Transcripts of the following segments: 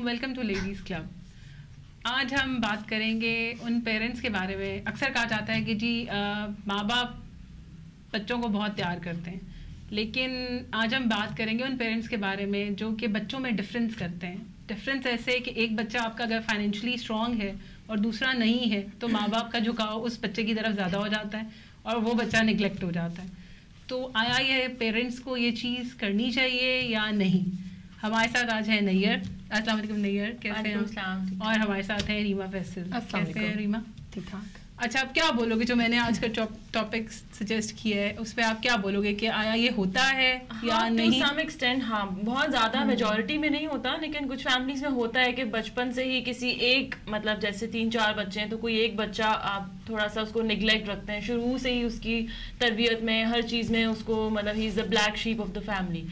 Welcome to ladies club. آج ہم بات کریں گے ان پیرنٹس کے بارے میں. اکثر کہا جاتا ہے کہ جی ماں باپ بچوں کو بہت پیار کرتے ہیں, لیکن آج ہم بات کریں گے ان پیرنٹس کے بارے میں جو کہ بچوں میں ڈفرینس کرتے ہیں. ڈفرینس ایسے کہ ایک بچہ آپ کا اگر فائنینشلی اسٹرانگ ہے اور دوسرا نہیں ہے تو ماں باپ کا جھکاؤ اس بچے کی طرف زیادہ ہو جاتا ہے اور وہ بچہ نگلیکٹ ہو جاتا ہے. تو آیا یہ پیرنٹس کو یہ چیز کرنی چاہیے یا نہیں؟ ہمارے ساتھ آج ہے نیئر. السلام علیکم نیئر, کیسے ہیں؟ اور ہمارے ساتھ ہیں ریما فیصل. کیسے ہیں ریما؟ ٹھیک ٹھاک. اچھا, آپ کیا بولو گے جو میں نے آج کا ٹاپک سجیسٹ کیا ہے اس پہ آپ کیا بولو گے کہ آیا یہ ہوتا ہے یا نہیں؟ ٹو سم ایکسٹینٹ ہاں, بہت زیادہ میجورٹی میں نہیں ہوتا, لیکن کچھ فیملیز میں ہوتا ہے کہ بچپن سے ہی کسی ایک, مطلب جیسے 3-4 بچے ہیں تو کوئی ایک بچہ آپ تھوڑا سا اس کو نگلیکٹ رکھتے ہیں شروع سے ہی, اس کی تربیت میں ہر چیز میں اس کو, مطلب ہی is the black sheep of the family.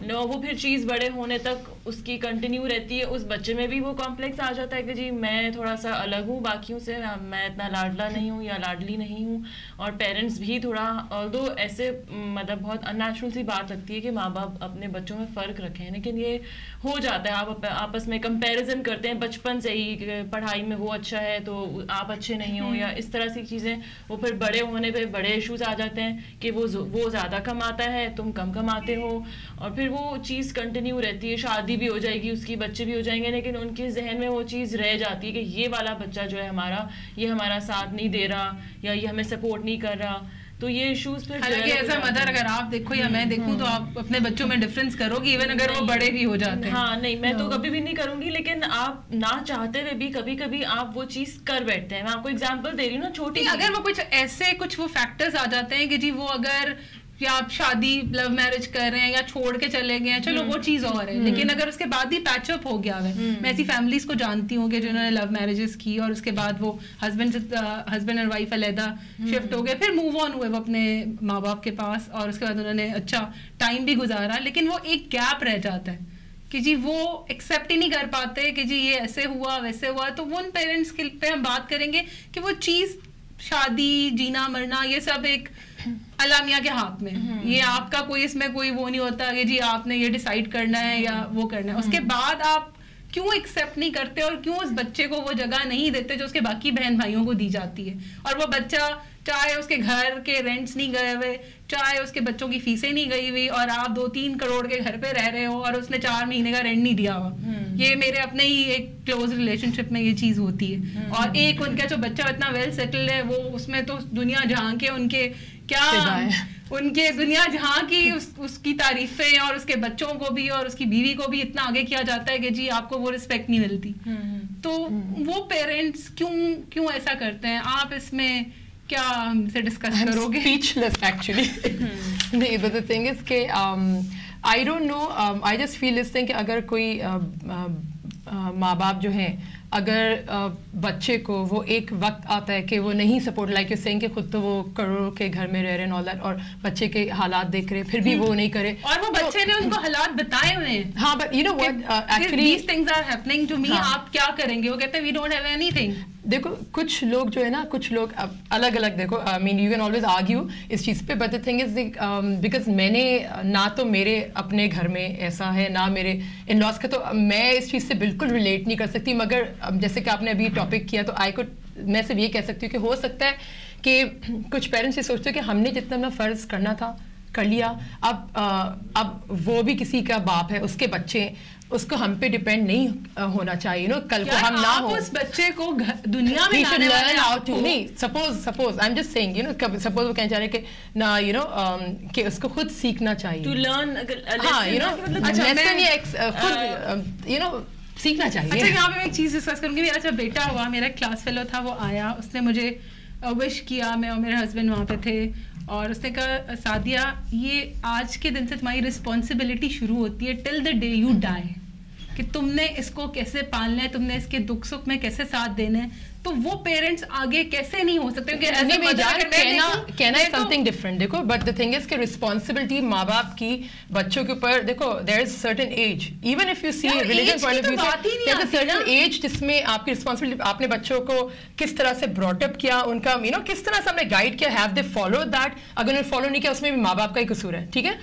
وہ پھر چیز بڑے ہونے تک اس کی کنٹینیو رہتی ہے. اس بچے میں بھی وہ کمپلیکس آ جاتا ہے کہ جی میں تھوڑا سا الگ ہوں باقیوں سے, میں اتنا لاڈلا نہیں ہوں یا لاڈلی نہیں ہوں. اور پیرنٹس بھی تھوڑا, آلدو ایسے مطلب بہت ان نیچرل سی بات لگتی ہے کہ ماں باپ اپنے بچوں میں فرق رکھیں, لیکن یہ ہو جاتا ہے. آپ آپس میں کمپیریزن کرتے ہیں بچپن سے ہی, پڑھائی میں وہ اچھا ہے تو آپ اچھے نہیں ہوں یا اس طرح سی چیزیں. وہ پھر بڑے ہونے پہ بڑے ایشوز آ جاتے ہیں کہ وہ زیادہ کماتا ہے, تم کم کماتے ہو, اور پھر وہ چیز کنٹینیو رہتی ہے. شادی بھی ہو جائے گی, اس کی بچے بھی ہو جائیں گے, لیکن ان کے ذہن میں وہ چیز رہ جاتی ہے کہ یہ والا بچہ جو ہے ہمارا, یہ ہمارا ساتھ نہیں دے رہا یا یہ ہمیں سپورٹ نہیں کر رہا. تو یہ ایشوز پھر, حالانکہ ایز اے مدر اگر آپ دیکھو یا میں دیکھوں تو آپ اپنے بچوں میں ڈفرینس کرو گی ایون اگر وہ بڑے بھی ہو جاتے ہیں. ہاں نہیں, میں تو کبھی بھی نہیں کروں گی, لیکن آپ نہ چاہتے ہوئے بھی کبھی کبھی آپ وہ چیز کر بیٹھتے ہیں. میں آپ کو ایگزامپل دے رہی ہوں نا چھوٹی, اگر وہ کچھ ایسے کچھ وہ فیکٹرز آ جاتے ہیں کہ جی وہ اگر یا آپ شادی لو میرج کر رہے ہیں یا چھوڑ کے چلے گئے ہیں, چلو وہ چیز اور ہے, لیکن اگر اس کے بعد ہی پیچ اپ ہو گیا ہے. میں ایسی فیملیز کو جانتی ہوں کہ جنہوں نے لو میرجز کی اور اس کے بعد وہ ہسبینڈ اور وائف علیحدہ شفٹ ہو گئے, پھر موو آن ہوئے وہ اپنے ماں باپ کے پاس, اور اس کے بعد انہوں نے اچھا ٹائم بھی گزارا, لیکن وہ ایک گیپ رہ جاتا ہے کہ جی وہ ایکسیپٹ ہی نہیں کر پاتے کہ جی یہ ایسے ہوا ویسے ہوا. تو وہ ان پیرنٹس کے پہ ہم بات کریں گے کہ وہ چیز شادی, جینا مرنا, یہ سب ایک اللہ میاں کے ہاتھ میں, یہ آپ کا کوئی اس میں کوئی وہ نہیں ہوتا کہ جی آپ نے یہ ڈیسائیڈ کرنا ہے یا وہ کرنا ہے. اس کے بعد آپ کیوں ایکسیپٹ نہیں کرتے اور کیوں اس بچے کو وہ جگہ نہیں دیتے جو اس کے باقی بہن بھائیوں کو دی جاتی ہے؟ اور وہ بچہ چاہے اس کے گھر کے رینٹس نہیں گئے ہوئے, چاہے اس کے بچوں کی فیسیں نہیں گئی ہوئی, اور آپ 2-3 کروڑ کے گھر پہ رہ رہے ہو اور اس نے 4 مہینے کا رینٹ نہیں دیا ہوا. یہ میرے اپنے ہی ایک کلوز ریلیشن شپ میں یہ چیز ہوتی ہے. اور ایک ان کا جو بچہ اتنا ویل سیٹلڈ ہے, وہ اس میں تو دنیا جہاں کے ان کے کیا ان کے دنیا جہاں کی اس کی تعریفیں, اور اس کے بچوں کو بھی اور اس کی بیوی کو بھی اتنا آگے کیا جاتا ہے کہ جی آپ کو وہ رسپیکٹ نہیں ملتی. تو وہ پیرنٹس کیوں ایسا کرتے ہیں؟ آپ اس میں کیا ہم سے ڈسکس کرو گے؟ Speechless actually. نہیں, بٹ دی تھنگ از کہ I don't know, I just feel this thing کہ اگر کوئی ماں باپ جو ہیں, اگر بچے کو وہ ایک وقت آتا ہے کہ وہ نہیں سپورٹ, لائک یو سینگ کہ خود تو وہ کروڑوں کے گھر میں رہ رہے ہیں آل دیٹ, اور بچے کے حالات دیکھ رہے پھر بھی وہ نہیں کرے, اور وہ بچے نے ان کو حالات بتائے ہوئے ہیں. ہاں, but you know what actually these things are happening to me, آپ کیا کریں گے؟ وہ کہتے ہیں we don't have anything. دیکھو کچھ لوگ جو ہے نا, کچھ لوگ الگ الگ, دیکھو آئی مین یو کین آلویز آرگیو اس چیز پہ, but the thing is because میں نے نہ تو میرے اپنے گھر میں ایسا ہے نہ میرے ان لاس کا, تو میں اس چیز سے بالکل ریلیٹ نہیں کر سکتی. مگر جیسے کہ آپ نے ابھی ٹاپک کیا تو میں صرف یہ کہہ سکتی ہوں کہ ہو سکتا ہے کہ کچھ پیرنٹس یہ سوچتے ہیں کہ ہم نے جتنا اپنا فرض کرنا تھا کر لیا, اب وہ بھی کسی کا باپ ہے, اس کے بچے, اس کو ہم پہ ڈیپینڈ نہیں ہونا چاہیے نا, کل کو ہم نہ ہو. اس بچے کو دنیا میں نہیں, suppose I am just saying, you know, suppose وہ کہنا چاہ رہے کہ نہ, یو نو, کہ اس کو خود سیکھنا چاہیے, ٹو لرن, ہاں, یو نو, خود, یو نو, سیکھنا چاہیے. اچھا, یہاں پہ میں ایک چیز ڈسکس کروں گی. میرا جب بیٹا ہوا, میرا کلاس فیلو تھا, وہ آیا, اس نے مجھے وش کیا, میں اور میرے ہسبینڈ وہاں پہ تھے, اور اس نے کہا سعدیہ یہ آج کے دن سے تمہاری رسپانسبلٹی شروع ہوتی ہے ٹل دا ڈے یو ڈائی, کہ تم نے اس کو کیسے پالنا ہے, تم نے اس کے دکھ سکھ میں کیسے ساتھ دینا ہے. تو وہ پیرنٹس آگے کیسے نہیں ہو سکتے؟ کہنا something different. دیکھو but the thing is کہ responsibility ماں باپ کی بچوں کے اوپر، دیکھو there is certain age, even if you see religion point of view سے there's a certain age جس میں آپ کی responsibility، آپ نے بچوں کو کس طرح سے brought up کیا، ان کا کس طرح سے ہم نے گائڈ کیا، have they followed that. اگر انہوں نے فالو نہیں کیا اس میں بھی ماں باپ کا ہی قصور ہے. ٹھیک ہے،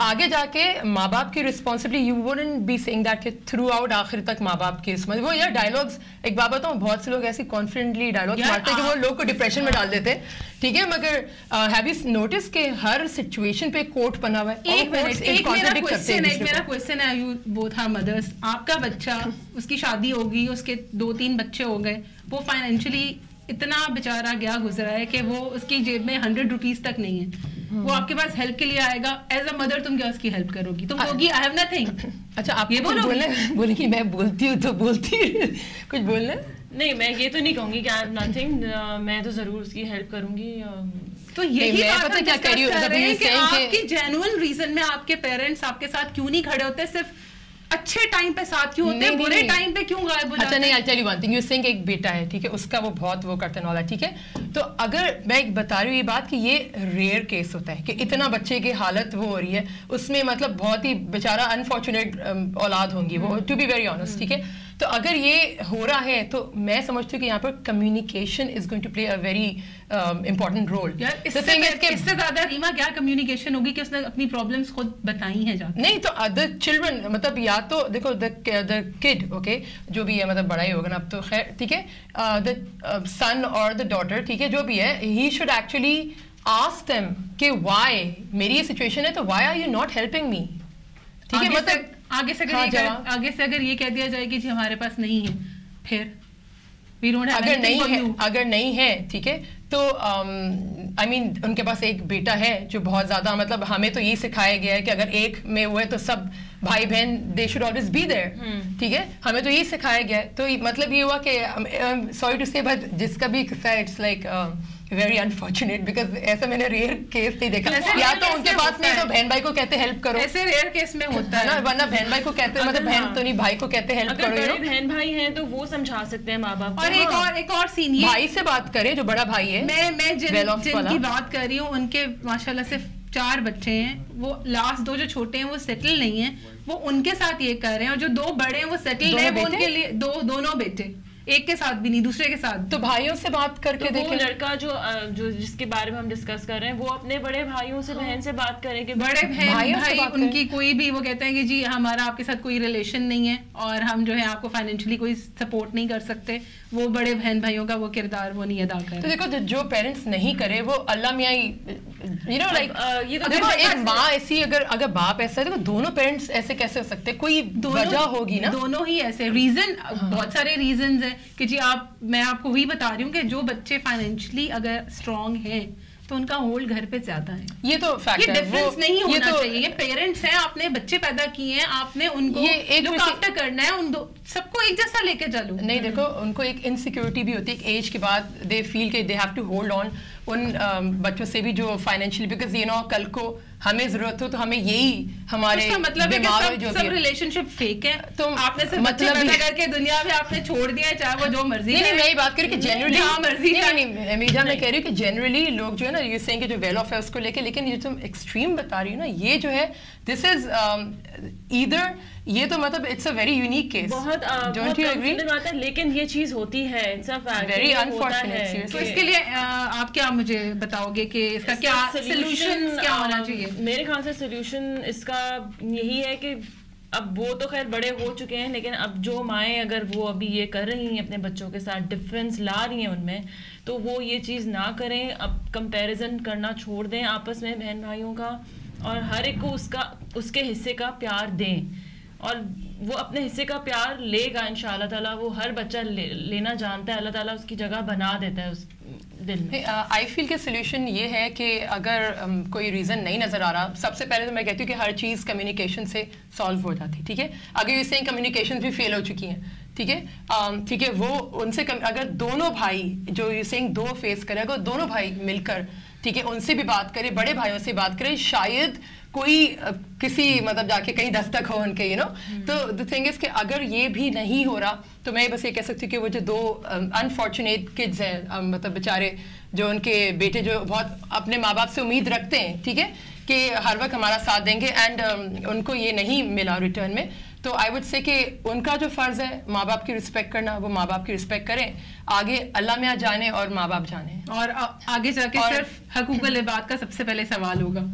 آگے جا کے ماں باپ کی responsibility you wouldn't be seeing that کہ تھرو آؤٹ آخر تک ماں باپ کی اس میں وہ یار ڈائلاگس، ایک بات بتاؤں، بہت سے لوگ ایسی کانفیڈنٹلی ڈائلاگس مارتے ہیں کہ وہ لوگ کو ڈپریشن میں ڈال دیتے ہیں. ٹھیک ہے، مگر ہیو یو نوٹس کہ ہر سچویشن پہ کوٹ بنا ہوا ہے. ایک میرا کوسچن ہے، یو بوتھ آر مدرس، آپ کا بچہ، اس کی شادی ہوگی، اس کے 2-3 بچے ہو گئے، وہ فائنینشلی اتنا بیچارہ گیا گزرا ہے کہ وہ اس کی جیب میں 100 روپیز تک نہیں ہے، وہ آپ کے پاس ہیلپ کے لیے آئے گا. ایز اے مدر تم کیا اس کی ہیلپ کرو گی؟ تم کہو گی آئی ہیو نتھنگ. اچھا آپ یہ بولیں گی میں بولتی ہوں تو بولتی کچھ بولنا؟ نہیں، میں یہ تو نہیں کہوں گی کہ آئی ہیو نتھنگ، میں تو ضرور اس کی ہیلپ کروں گی. تو یہی بات کیا کہہ رہی ہوں کہ آپ کی جینوئن ریزن میں آپ کے پیرنٹس آپ کے ساتھ کیوں نہیں کھڑے ہوتے، صرف اچھے ٹائم پہ ساتھ کیوں ہوتے ہیں، برے ٹائم پہ کیوں غائب ہو جاتے ہیں؟ اچھا نہیں، I'll tell you one thing. You saying ایک بیٹا ہے، ٹھیک ہے، اس کا وہ بہت وہ کرتے ہیں والا، ٹھیک ہے. تو اگر میں بتا رہی ہوں یہ بات کہ یہ ریئر کیس ہوتا ہے کہ اتنا بچے کی حالت وہ ہو رہی ہے، اس میں مطلب بہت ہی بیچارہ انفارچونیٹ اولاد ہوں گی وہ، ٹو بی ویری آنیسٹ. ٹھیک ہے، تو اگر یہ ہو رہا ہے تو میں سمجھتی ہوں کہ یہاں پر communication is going to play a very important role. اس سے زیادہ ریما کیا کمیونیکیشن ہوگی کہ اس نے اپنی پرابلمس خود بتائی ہیں جا کے؟ نہیں تو ادر چلڈرن، مطلب یا تو دیکھو دا کڈ، اوکے، جو بھی ہے، مطلب بڑا ہی ہوگا نا اب تو، خیر ٹھیک ہے، دا سن اور دا ڈاٹر، ٹھیک ہے، جو بھی ہے، he should actually ask them کہ وائی میری یہ سچویشن ہے تو why are you not helping me. ٹھیک ہے، مطلب آگے سے اگر یہ کہہ دیا جائے کہ جی ہمارے پاس نہیں ہے، پھر اگر نہیں ہے، ٹھیک ہے، تو آئی مین ان کے پاس ایک بیٹا ہے جو بہت زیادہ، مطلب ہمیں تو یہ سکھایا گیا ہے کہ اگر ایک میں ہوئے تو سب بھائی بہن they should always be there. ٹھیک ہے، ہمیں تو یہ سکھایا گیا ہے. تو مطلب یہ ہوا کہ سوری ٹو سے بٹ جس کا بھی قصہ it's like very unfortunate, because ایسا میں نے ریئر کیس نہیں دیکھا. یا تو ان کے پاس نہیں تو بہن بھائی کو کہتے ہیلپ کرو، ایسے ریئر کیس میں ہوتا ہے نا، ورنہ بہن بھائی کو کہتے ہیں، مطلب بہن تو نہیں، بھائی کو کہتے ہیلپ کرو. اگر بہن بھائی ہیں تو وہ سمجھا سکتے ہیں ماں باپ. اور ایک اور سین، بھائی سے بات کرے جو بڑا بھائی ہے. میں جن کی بات کر رہی ہوں ان کے ماشاءاللہ سے 4 بچے ہیں، وہ لاسٹ 2 جو چھوٹے ہیں وہ سیٹل نہیں ہیں، وہ ان کے ساتھ یہ کر رہے ہیں، اور جو 2 بڑے ہیں وہ سیٹل ہیں، وہ ان کے لیے دونوں بیٹے، ایک کے ساتھ بھی نہیں، دوسرے کے ساتھ. تو بھائیوں سے بات کر کے دیکھیں، لڑکا جو جس کے بارے میں ہم ڈسکس کر رہے ہیں، وہ اپنے بڑے بھائیوں سے، بہن سے بات کریں کہ بڑے بھائی ان کی کوئی بھی، وہ کہتے ہیں کہ جی ہمارا آپ کے ساتھ کوئی ریلیشن نہیں ہے اور ہم جو ہے آپ کو فائنینشلی کوئی سپورٹ نہیں کر سکتے. وہ بڑے بہن بھائیوں کا وہ کردار وہ نہیں ادا کرے. تو دیکھو جو پیرنٹس نہیں کرے وہ اللہ میاں یو نو لائک، ایک ماں ایسی، اگر باپ ایسا ہے تو دونوں پیرنٹس ایسے کیسے ہو سکتے؟ کوئی وجہ ہوگی نا. دونوں ہی ایسے ریزن، بہت سارے ریزنز ہیں کہ جی میں آپ کو وہی بتا رہی ہوں کہ جو بچے فائنینشلی اگر اسٹرانگ ہیں تو ان کا ہولڈ گھر پہ زیادہ ہے. یہ تو فیکٹ ہے، ڈفرنس نہیں ہونا چاہیے. یہ پیرنٹس ہیں، آپ نے بچے پیدا کیے ہیں، آپ نے ان کو لک آفٹر کرنا ہے، ان سب کو ایک جیسا لے کے چلو. نہیں دیکھو، ان کو ایک انسیکیورٹی بھی ہوتی ہے ایک ایج کے بعد، دے فیل کہ they have to hold on ان بچوں سے بھی جو فائنینشلی، بیکاز یو نو کل کو ہمیں ضرورت ہو تو ہمیں یہی ہمارے مطلب ہے کہ سب ریلیشن شپ فیک ہے. تو آپ نے صرف بچے پیدا کر کے دنیا میں آپ نے چھوڑ دیا ہے، چاہے وہ جو مرضی. نہیں میں یہ بات کر کہ جنرلی میجا میں کہہ رہی ہوں کہ جنرلی لوگ جو ہے نا یہ سینگ کہ جو ویل آف ہے اس کو لے کے، لیکن یہ تم ایکسٹریم بتا رہی ہو نا، یہ جو ہے دس از ایدر، یہ تو مطلب it's a very unique case. Don't you agree? بات ہے، لیکن یہ چیز ہوتی ہے، ویری انفارچونیٹ. تو اس کے لیے آپ کیا مجھے بتاؤ گے کہ اس کا کیا سولوشن کیا ہونا چاہیے؟ میرے خیال سے سولوشن اس کا یہی ہے کہ اب وہ تو خیر بڑے ہو چکے ہیں، لیکن اب جو مائیں اگر وہ ابھی یہ کر رہی ہیں اپنے بچوں کے ساتھ، ڈفرینس لا رہی ہیں ان میں، تو وہ یہ چیز نہ کریں. اب کمپیریزن کرنا چھوڑ دیں آپس میں بہن بھائیوں کا، اور ہر ایک کو اس کے حصے کا پیار دیں، اور وہ اپنے حصے کا پیار لے گا انشاءاللہ تعالیٰ. وہ ہر بچہ لینا جانتا ہے، اللہ تعالیٰ اس کی جگہ بنا دیتا ہے اس دل میں. آئی فیل کہ سولوشن یہ ہے کہ اگر کوئی ریزن نہیں نظر آ رہا، سب سے پہلے تو میں کہتی ہوں کہ ہر چیز کمیونیکیشن سے سالو ہو جاتی. ٹھیک ہے، اگر یہ سے کمیونیکیشن بھی فیل ہو چکی ہیں، ٹھیک ہے، ٹھیک ہے، وہ ان سے اگر دونوں بھائی جو یہ سینگ 2 فیس کرے، اگر دونوں بھائی مل کر، ٹھیک ہے، ان سے بھی بات کرے، بڑے بھائیوں سے بات کرے، شاید کوئی کسی مطلب جا کے کہیں دستک ہو ان کے یو نو. تو the thing is کہ اگر یہ بھی نہیں ہو رہا تو میں بس یہ کہہ سکتی ہوں کہ وہ جو 2 انفارچونیٹ کڈز ہیں مطلب بیچارے جو ان کے بیٹے جو بہت اپنے ماں باپ سے امید رکھتے ہیں ٹھیک ہے کہ ہر وقت ہمارا ساتھ دیں گے اینڈ ان کو یہ نہیں ملا ریٹرن میں, تو آئی وڈ سے کہ ان کا جو فرض ہے ماں باپ کی رسپیکٹ کرنا وہ ماں باپ کی رسپیکٹ کریں, آگے اللہ میاں جانے اور ماں باپ جانے, اور آگے جا کے صرف حقوق العباد کا سب سے پہلے سوال ہوگا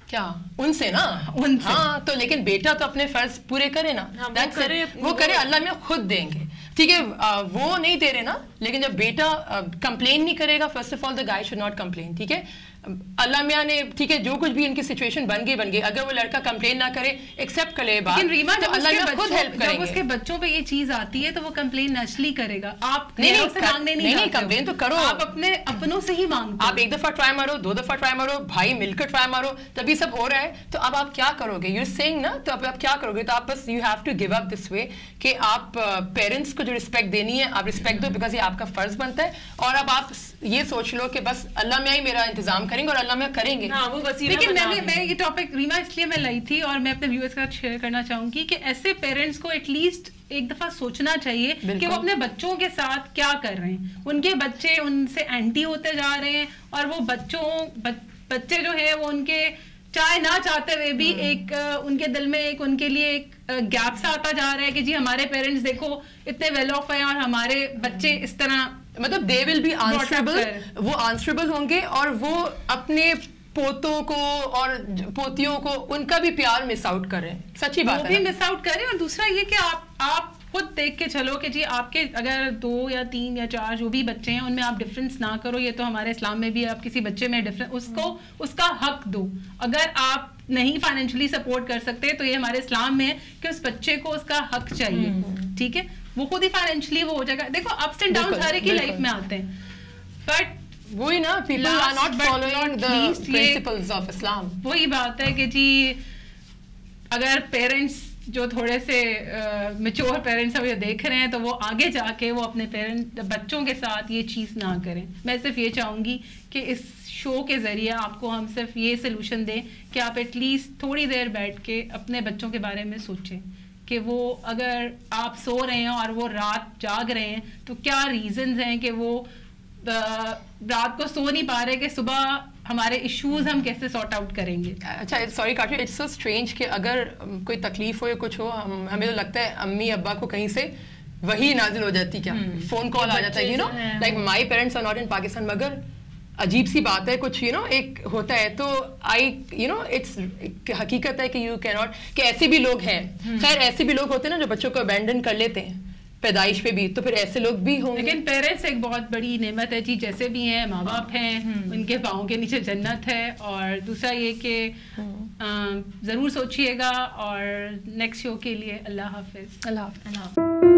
کیا ان سے نا ان سے. ہاں تو لیکن بیٹا تو اپنے فرض پورے کرے نا, وہ کرے اللہ میاں خود دیں گے ٹھیک ہے. وہ نہیں دے رہے نا, لیکن جب بیٹا کمپلین نہیں کرے گا, first of all the guy should not complain ٹھیک ہے. اللہ میاں نے ٹھیک ہے جو کچھ بھی ان کی سچویشن بن گئی, اگر وہ لڑکا کمپلین نہ کرے ایکسیپٹ کرے بات, تو اللہ میاں خود ہیلپ کریں گے. جب اس کے بچوں پہ یہ چیز آتی ہے تو وہ کمپلین نیچرلی کرے گا. آپ نہیں کمپلین تو کرو, آپ اپنے اپنوں سے ہی مانگو, آپ 1 دفعہ ٹرائی مارو, 2 دفعہ ٹرائی مارو, بھائی مل کر ٹرائی مارو, تب یہ سب ہو رہا ہے. تو اب آپ کیا کرو گے, یو ار سیئنگ نا, تو اب آپ کیا کرو گے, تو آپ بس you have to give up this way کہ آپ پیرنٹس کو جو رسپیکٹ دینی ہے آپ رسپیکٹ دو, بیکاز یہ آپ کا فرض بنتا ہے. اور اب آپ یہ سوچ لو کہ بس اللہ میاں ہی میرا انتظام کریں گے اور اللہ میاں کریں گے. لیکن میں یہ ٹاپک ریما اس لیے میں لائی تھی اور میں اپنے ویورز کے ساتھ شیئر کرنا چاہوں گی کہ ایسے پیرنٹس کو ایٹ لیسٹ ایک دفعہ سوچنا چاہیے کہ وہ اپنے بچوں کے ساتھ کیا کر رہے ہیں. ان کے بچے ان سے اینٹی ہوتے جا رہے ہیں, اور وہ بچے جو ہے وہ ان کے چاہے نہ چاہتے ہوئے بھی ایک ان کے دل میں ایک ان کے لیے ایک گیپ سا آتا جا رہا ہے کہ جی ہمارے پیرنٹس دیکھو اتنے ویل آف ہیں اور ہمارے بچے اس طرح, مطلب دے ول بی آنسریبل, وہ آنسریبل ہوں گے اور وہ اپنے پوتوں کو اور پوتیوں کو ان کا بھی پیار مس آؤٹ کریں. سچی بات ہے, وہ بھی مس آؤٹ کریں. اور دوسرا یہ کہ آپ خود دیکھ کے چلو کہ جی آپ کے اگر 2 یا 3 یا 4 جو بھی بچے ہیں ان میں آپ ڈفرینس نہ کرو. یہ تو ہمارے اسلام میں بھی آپ کسی بچے میں ڈفرینس اس کا حق دو. اگر آپ نہیں فائنینشلی سپورٹ کر سکتے تو یہ ہمارے اسلام میں ہے کہ اس بچے کو اس کا حق چاہیے ٹھیک ہے. وہ خود ہی فائنینشلی وہ ہو جائے گا. دیکھو اپس اینڈ ڈاؤن ہر ایک کی لائف میں آتے ہیں, بٹ وہی نا people are not following the principles of Islam. وہی بات ہے کہ جی اگر پیرنٹس جو تھوڑے سے میچور پیرنٹس ہیں یہ دیکھ رہے ہیں تو وہ آگے جا کے وہ اپنے بچوں کے ساتھ یہ چیز نہ کریں. میں صرف یہ چاہوں گی کہ اس شو کے ذریعے آپ کو ہم صرف یہ سلوشن دیں کہ آپ ایٹ لیسٹ تھوڑی دیر بیٹھ کے اپنے بچوں کے بارے میں سوچیں کہ وہ اگر آپ سو رہے ہیں اور وہ رات جاگ رہے ہیں تو کیا ریزنز ہیں کہ وہ رات کو سو نہیں پا رہے, کہ صبح ہمارے ایشوز ہم کیسے سارٹ آؤٹ کریں گے. اچھا سوری کاٹو, اٹس سو اسٹرینج کہ اگر کوئی تکلیف ہو یا کچھ ہو ہمیں تو لگتا ہے امی ابا کو کہیں سے وہی نازل ہو جاتی, کیا فون کال آ جاتا ہے you know like my parents are not in Pakistan. مگر عجیب سی بات ہے کچھ یو نو ایک ہوتا ہے تو آئی یو نو اٹس حقیقت ہے کہ یو کی ناٹ, کہ ایسے بھی لوگ ہیں. خیر ایسے بھی لوگ ہوتے ہیں نا جو بچوں کو ابینڈن کر لیتے ہیں پیدائش پہ بھی, تو پھر ایسے لوگ بھی ہوں. لیکن پیرنٹس ایک بہت بڑی نعمت ہے جی, جیسے بھی ہیں ماں باپ ہیں, ان کے پاؤں کے نیچے جنت ہے. اور دوسرا یہ کہ ضرور سوچیے گا. اور نیکسٹ شو کے لیے اللہ حافظ. اللہ حافظ.